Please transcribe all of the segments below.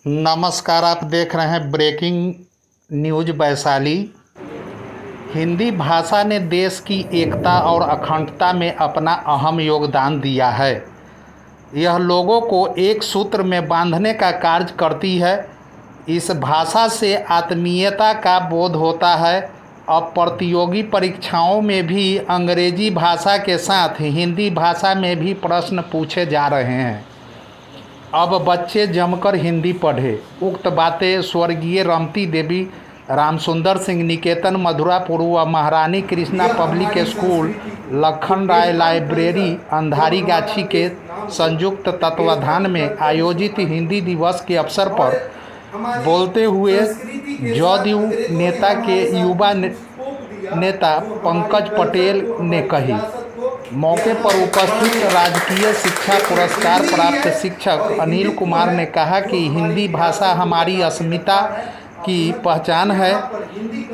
नमस्कार, आप देख रहे हैं ब्रेकिंग न्यूज वैशाली। हिंदी भाषा ने देश की एकता और अखंडता में अपना अहम योगदान दिया है। यह लोगों को एक सूत्र में बांधने का कार्य करती है। इस भाषा से आत्मीयता का बोध होता है। अब प्रतियोगी परीक्षाओं में भी अंग्रेजी भाषा के साथ हिंदी भाषा में भी प्रश्न पूछे जा रहे हैं। अब बच्चे जमकर हिंदी पढ़े। उक्त बातें स्वर्गीय रमती देवी रामसुंदर सिंह निकेतन मधुरापुर व महारानी कृष्णा पब्लिक स्कूल लखन राय लाइब्रेरी अंधारी गाछी के संयुक्त तत्वाधान में आयोजित हिंदी दिवस के अवसर पर बोलते हुए जदयू नेता के युवा नेता पंकज पटेल ने कही। मौके पर उपस्थित राजकीय शिक्षा पुरस्कार प्राप्त शिक्षक अनिल कुमार ने कहा कि हिंदी भाषा हमारी अस्मिता की पहचान है।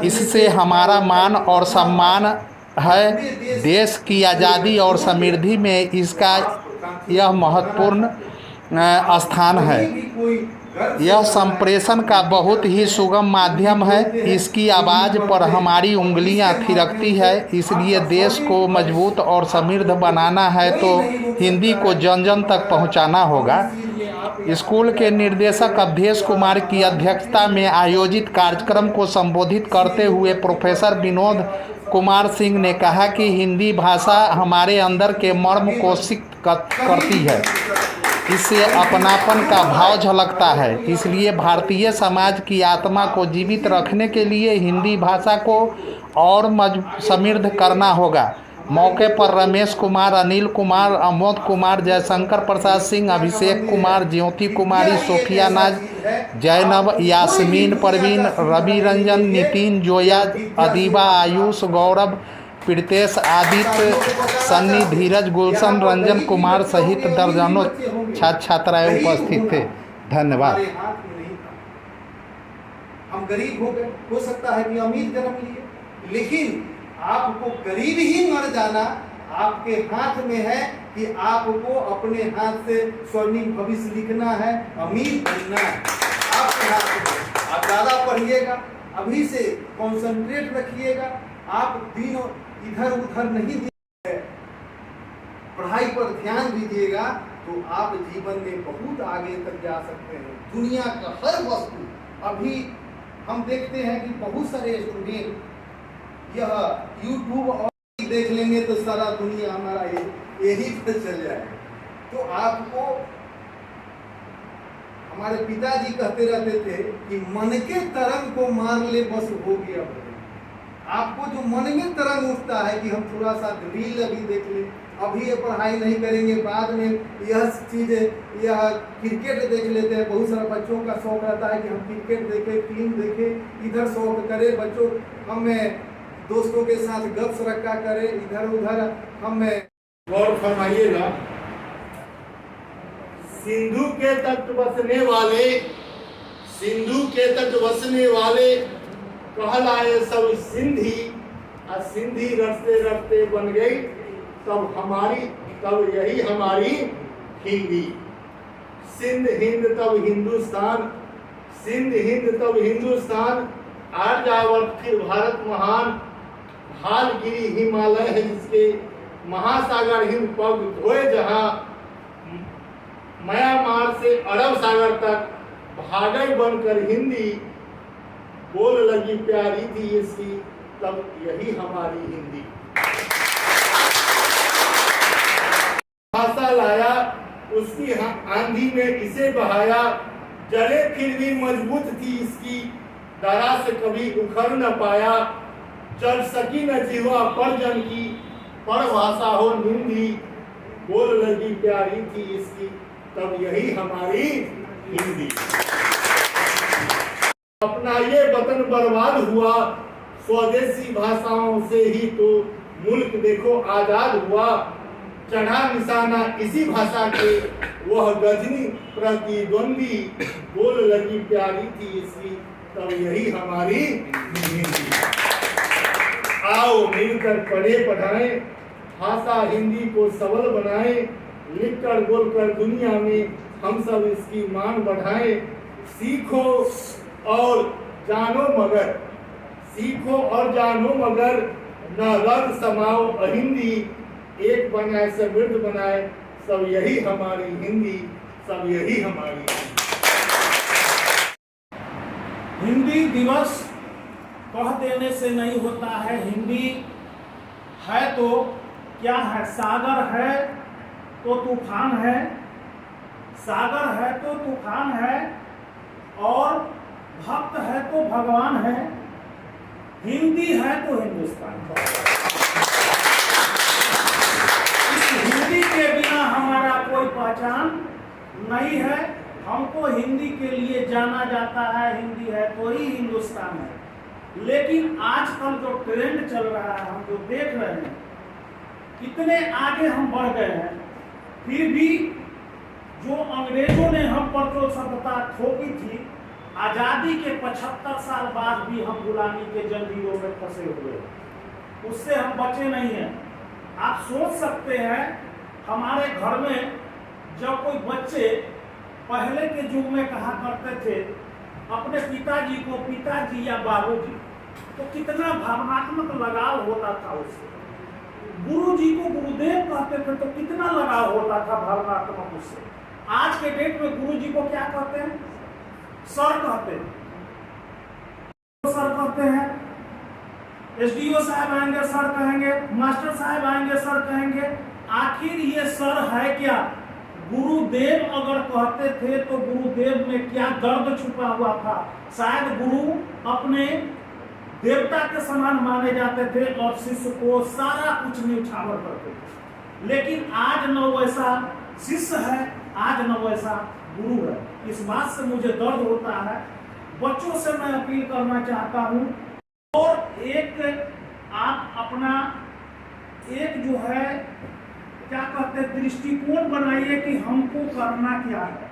इससे हमारा मान और सम्मान है। देश की आज़ादी और समृद्धि में इसका यह महत्वपूर्ण स्थान है। यह संप्रेषण का बहुत ही सुगम माध्यम है। इसकी आवाज़ पर हमारी उंगलियां थिरकती है। इसलिए देश को मजबूत और समृद्ध बनाना है तो हिंदी को जन जन तक पहुंचाना होगा। स्कूल के निदेशक अवधेश कुमार की अध्यक्षता में आयोजित कार्यक्रम को संबोधित करते हुए प्रोफेसर विनोद कुमार सिंह ने कहा कि हिंदी भाषा हमारे अंदर के मर्म को सिक्त करती है। इससे अपनापन का भाव झलकता है। इसलिए भारतीय समाज की आत्मा को जीवित रखने के लिए हिंदी भाषा को और समृद्ध करना होगा। मौके पर रमेश कुमार, अनिल कुमार, अमोद कुमार, जयशंकर प्रसाद सिंह, अभिषेक कुमार, ज्योति कुमारी, सोफिया नाज, जैनब, यास्मीन परवीन, रवि रंजन, नितिन जोया, अदीबा, आयुष, गौरव, प्रीतेश, आदित्य, सन्नी, धीरज, गुलशन, रंजन कुमार सहित दर्जनों छात्र छात्राएं उपस्थित थे। धन्यवाद। हम गरीब हो गए, हो सकता है कि अमीर जन्म लिए, लेकिन आपको गरीब ही मर जाना आपके हाथ में है कि आपको अपने हाथ से स्वर्णिम भविष्य लिखना है, अमीर बनना है। आपके हाथ में आप ज़्यादा पढ़िएगा, अभी से कॉन्सेंट्रेट रखिएगा। आप दिन इधर उधर नहीं दीजिए, पढ़ाई पर ध्यान दीजिएगा तो आप जीवन में बहुत आगे तक जा सकते हैं। दुनिया का हर वस्तु, अभी हम देखते हैं कि बहुत सारे स्टूडेंट यह यूट्यूब और देख लेंगे तो सारा दुनिया हमारा यही पर चल जाए। तो आपको हमारे पिताजी कहते रहते थे कि मन के तरंग को मार ले बस हो गया। आपको जो मन में तरंग उठता है कि हम थोड़ा सा रील अभी देख लें, अभी ये पढ़ाई नहीं करेंगे, बाद में यह चीज़, यह क्रिकेट देख लेते हैं। बहुत सारे बच्चों का शौक रहता है कि हम क्रिकेट देखें, फिल्म देखें, इधर शौक करें बच्चों, हमें दोस्तों के साथ गप रखा करें, इधर उधर हमें गौर फरमाइएगा। सिंधु के तट बसने वाले, सिंधु के तट बसने वाले कहलाए सब सिंधी, और सिंधी रटते रटते बन गई तब यही हमारी हिंदी। सिंध हिंद तब हिंदुस्तान, सिंध हिंद तब हिंदुस्तान, आर्यावर्त फिर भारत महान, भालगिरी हिमालय है जिसके, महासागर हिंद पग धोए जहां, म्यांमार से अरब सागर तक भागई बनकर हिंदी, बोल लगी प्यारी थी इसकी तब यही हमारी हिंदी। भाषा लाया उसकी आंधी में इसे बहाया, जले फिर भी मजबूत थी इसकी, दरा से कभी उखड़ न पाया, चल सकी न जीवा पर जन की, पर भाषा हो हिंदी, बोल लगी प्यारी थी इसकी तब यही हमारी हिंदी। अपना ये वतन बर्बाद हुआ, स्वदेशी भाषाओं से ही तो मुल्क देखो आजाद हुआ, चढ़ा निशाना इसी भाषा के, वह गजनी प्रतिद्वंदी, बोल लगी प्यारी थी इसकी तब यही हमारी हिंदी। आओ मिलकर पढ़े पढ़ाएं, भाषा हिंदी को सबल बनाएं, लिखकर बोलकर दुनिया में हम सब इसकी मान बढ़ाएं, सीखो और जानो मगर, सीखो और जानो मगर, न रंग समाओ अहिंदी, एक बनाए समृद्ध बनाए, सब यही हमारी हिंदी, सब यही हमारी हिंदी दिवस कह देने से नहीं होता है। हिंदी है तो क्या है? सागर है तो तूफान है, सागर है तो तूफान है, और भक्त है तो भगवान है। हिंदी है तो हिंदुस्तान है। इस हिंदी के बिना हमारा कोई पहचान नहीं है। हमको हिंदी के लिए जाना जाता है, हिंदी है तो ही हिंदुस्तान है। लेकिन आजकल जो ट्रेंड चल रहा है, हम जो देख रहे हैं, इतने आगे हम बढ़ गए हैं, फिर भी जो अंग्रेजों ने हम पर जो सभ्यता थोपी थी, आज़ादी के 75 साल बाद भी हम गुलामी के जंजीरों में फंसे हुए, उससे हम बचे नहीं हैं। आप सोच सकते हैं, हमारे घर में जब कोई बच्चे पहले के युग में कहा करते थे अपने पिताजी को पिताजी या बाबूजी, तो कितना भावनात्मक लगाव होता था उससे। गुरुजी को गुरुदेव कहते थे तो कितना लगाव होता था भावनात्मक उससे। आज के डेट में गुरुजी को क्या कहते हैं? सर कहते हैं, सर कहते हैं। एसडीओ साहब आएंगे सर कहेंगे, मास्टर साहब आएंगे सर कहेंगे। आखिर ये सर है क्या? गुरुदेव अगर कहते थे तो गुरुदेव में क्या दर्द छुपा हुआ था? शायद गुरु अपने देवता के समान माने जाते थे और शिष्य को सारा कुछ न्यौछावर करते थे। लेकिन आज न वैसा शिष्य है, आज न वैसा गुरु है। इस बात से मुझे दर्द होता है। बच्चों से मैं अपील करना चाहता हूँ, और एक आप अपना एक जो है क्या कहते हैं दृष्टिकोण बनाइए कि हमको करना क्या है।